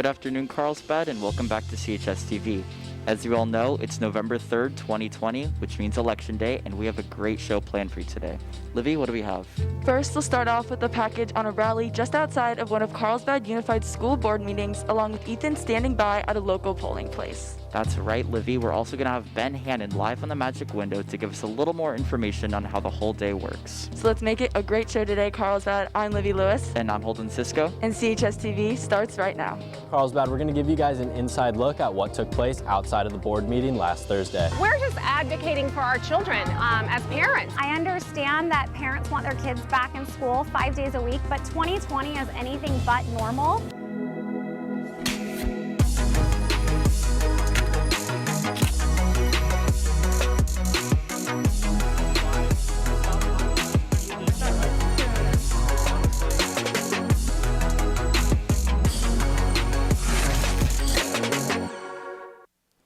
Good afternoon, Carlsbad, and welcome back to CHS TV. As you all know, it's November 3rd, 2020, which means Election Day, and we have a great show planned for you today. Livy, what do we have? First, we'll start off with a package on a rally just outside of one of Carlsbad Unified School Board meetings, along with Ethan standing by at a local polling place. That's right, Livy. We're also going to have Ben Hannon live on the Magic Window to give us a little more information on how the whole day works. So let's make it a great show today, Carlsbad. I'm Livy Lewis. And I'm Holden Cisco. And CHS TV starts right now. Carlsbad, we're going to give you guys an inside look at what took place outside of the board meeting last Thursday. We're just advocating for our children as parents. I understand that parents want their kids back in school 5 days a week, but 2020 is anything but normal.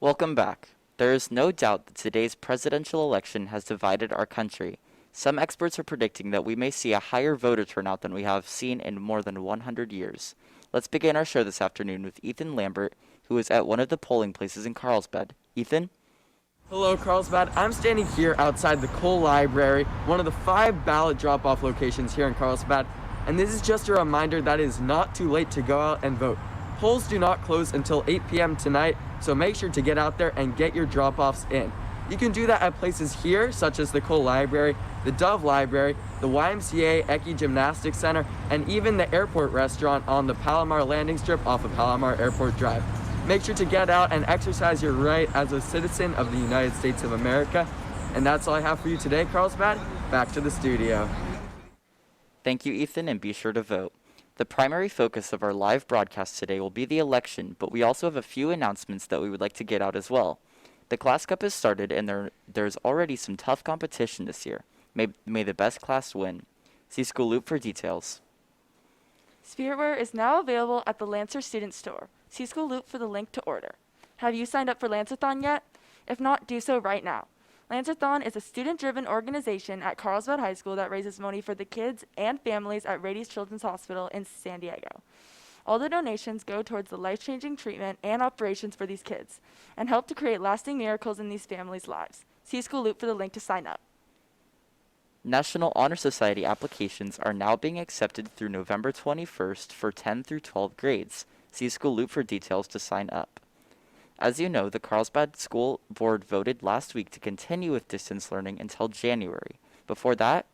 Welcome back. There is no doubt that today's presidential election has divided our country. Some experts are predicting that we may see a higher voter turnout than we have seen in more than 100 years. Let's begin our show this afternoon with Ethan Lambert, who is at one of the polling places in Carlsbad. Ethan? Hello, Carlsbad. I'm standing here outside the Cole Library, one of the 5 ballot drop-off locations here in Carlsbad, and this is just a reminder that it is not too late to go out and vote. Polls do not close until 8 p.m. tonight, so make sure to get out there and get your drop-offs in. You can do that at places here, such as the Cole Library, the Dove Library, the YMCA Ecke Gymnastics Center, and even the airport restaurant on the Palomar landing strip off of Palomar Airport Drive. Make sure to get out and exercise your right as a citizen of the United States of America. And that's all I have for you today, Carlsbad. Back to the studio. Thank you, Ethan, and be sure to vote. The primary focus of our live broadcast today will be the election, but we also have a few announcements that we would like to get out as well. The Class Cup has started, and there's already some tough competition this year. May the best class win. See School Loop for details. Spiritwear is now available at the Lancer Student Store. See School Loop for the link to order. Have you signed up for Lancerthon yet? If not, do so right now. Lancerthon is a student-driven organization at Carlsbad High School that raises money for the kids and families at Rady's Children's Hospital in San Diego. All the donations go towards the life-changing treatment and operations for these kids and help to create lasting miracles in these families' lives. See School Loop for the link to sign up. National Honor Society applications are now being accepted through November 21st for 10 through 12 grades. See School Loop for details to sign up. As you know, the Carlsbad School Board voted last week to continue with distance learning until January. Before that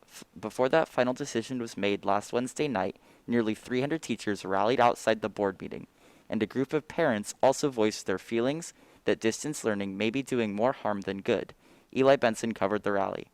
final decision was made last Wednesday night, nearly 300 teachers rallied outside the board meeting, and a group of parents also voiced their feelings that distance learning may be doing more harm than good. Eli Benson covered the rally.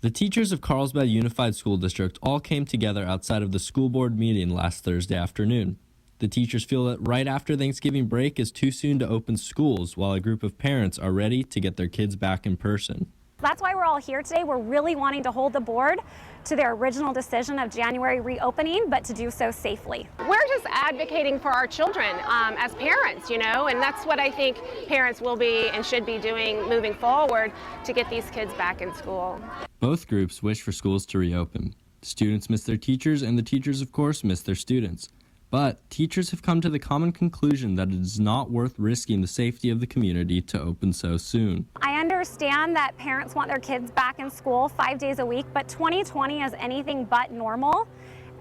The teachers of Carlsbad Unified School District all came together outside of the school board meeting last Thursday afternoon. The teachers feel that right after Thanksgiving break is too soon to open schools, while a group of parents are ready to get their kids back in person. That's why we're all here today. We're really wanting to hold the board to their original decision of January reopening, but to do so safely. We're just advocating for our children as parents, and that's what I think parents will be and should be doing moving forward to get these kids back in school. Both groups wish for schools to reopen. Students miss their teachers, and the teachers, of course, miss their students. But teachers have come to the common conclusion that it is not worth risking the safety of the community to open so soon. I understand that parents want their kids back in school 5 days a week, but 2020 is anything but normal.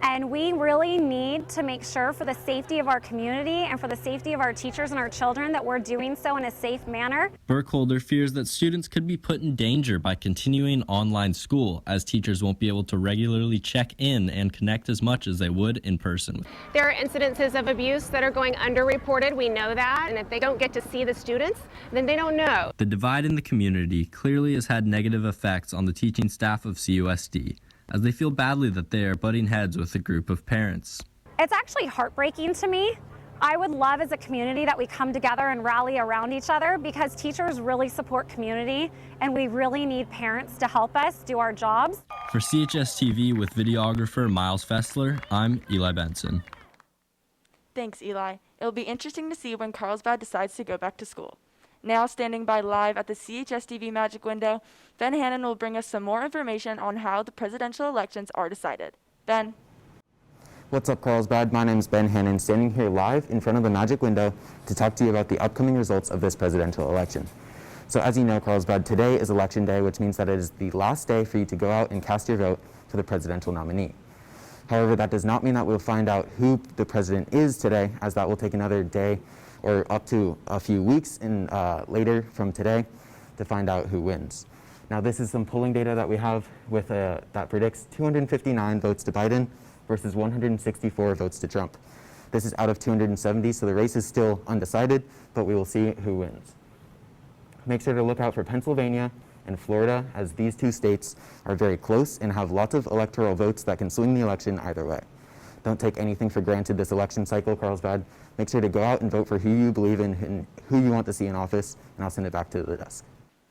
And we really need to make sure for the safety of our community and for the safety of our teachers and our children that we're doing so in a safe manner. Burkholder fears that students could be put in danger by continuing online school, as teachers won't be able to regularly check in and connect as much as they would in person. There are incidences of abuse that are going underreported. We know that. And if they don't get to see the students, then they don't know. The divide in the community clearly has had negative effects on the teaching staff of CUSD, as they feel badly that they are butting heads with a group of parents. It's actually heartbreaking to me. I would love as a community that we come together and rally around each other, because teachers really support community and we really need parents to help us do our jobs. For CHS TV with videographer Miles Fessler, I'm Eli Benson. Thanks, Eli. It'll be interesting to see when Carlsbad decides to go back to school. Now standing by live at the CHS TV Magic Window, Ben Hannon will bring us some more information on how the presidential elections are decided. Ben? What's up, Carlsbad? My name's Ben Hannon, standing here live in front of the magic window to talk to you about the upcoming results of this presidential election. So as you know, Carlsbad, today is election day, which means that it is the last day for you to go out and cast your vote for the presidential nominee. However, that does not mean that we'll find out who the president is today, as that will take another day or up to a few weeks later from today to find out who wins. Now, this is some polling data that we have with that predicts 259 votes to Biden versus 164 votes to Trump. This is out of 270, so the race is still undecided, but we will see who wins. Make sure to look out for Pennsylvania and Florida, as these two states are very close and have lots of electoral votes that can swing the election either way. Don't take anything for granted this election cycle, Carlsbad. Make sure to go out and vote for who you believe in and who you want to see in office, and I'll send it back to the desk.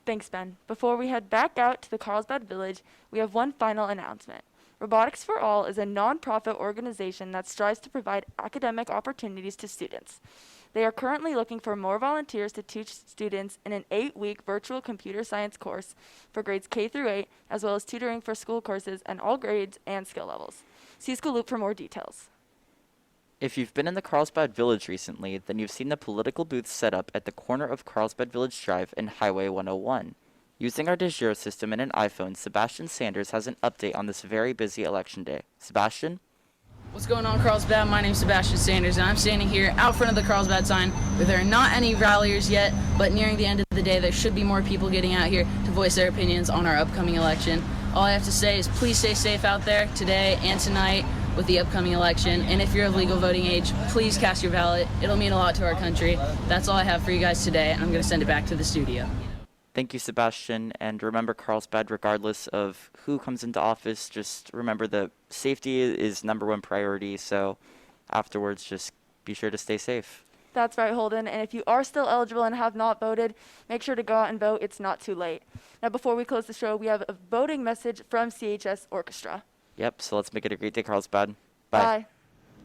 Thanks, Ben. Before we head back out to the Carlsbad Village, we have one final announcement. Robotics for All is a non-profit organization that strives to provide academic opportunities to students. They are currently looking for more volunteers to teach students in an 8-week virtual computer science course for grades K through 8, as well as tutoring for school courses in all grades and skill levels. See School Loop for more details. If you've been in the Carlsbad Village recently, then you've seen the political booths set up at the corner of Carlsbad Village Drive and Highway 101. Using our de jure system and an iPhone, Sebastian Sanders has an update on this very busy election day. Sebastian? What's going on, Carlsbad? My name's Sebastian Sanders, and I'm standing here out front of the Carlsbad sign where there are not any ralliers yet, but nearing the end of the day, there should be more people getting out here to voice their opinions on our upcoming election. All I have to say is please stay safe out there today and tonight with the upcoming election, and if you're of legal voting age, please cast your ballot. It'll mean a lot to our country. That's all I have for you guys today, and I'm going to send it back to the studio. Thank you, Sebastian, and remember, Carlsbad, regardless of who comes into office, just remember that safety is #1 priority, so afterwards just be sure to stay safe. That's right, Holden, and if you are still eligible and have not voted, make sure to go out and vote. It's not too late. Now, before we close the show, we have a voting message from CHS Orchestra. Yep, so let's make it a great day, Carlsbad. Bye.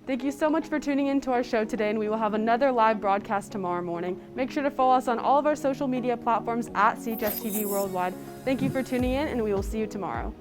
Thank you so much for tuning in to our show today, and we will have another live broadcast tomorrow morning. Make sure to follow us on all of our social media platforms at CHS TV Worldwide. Thank you for tuning in, and we will see you tomorrow.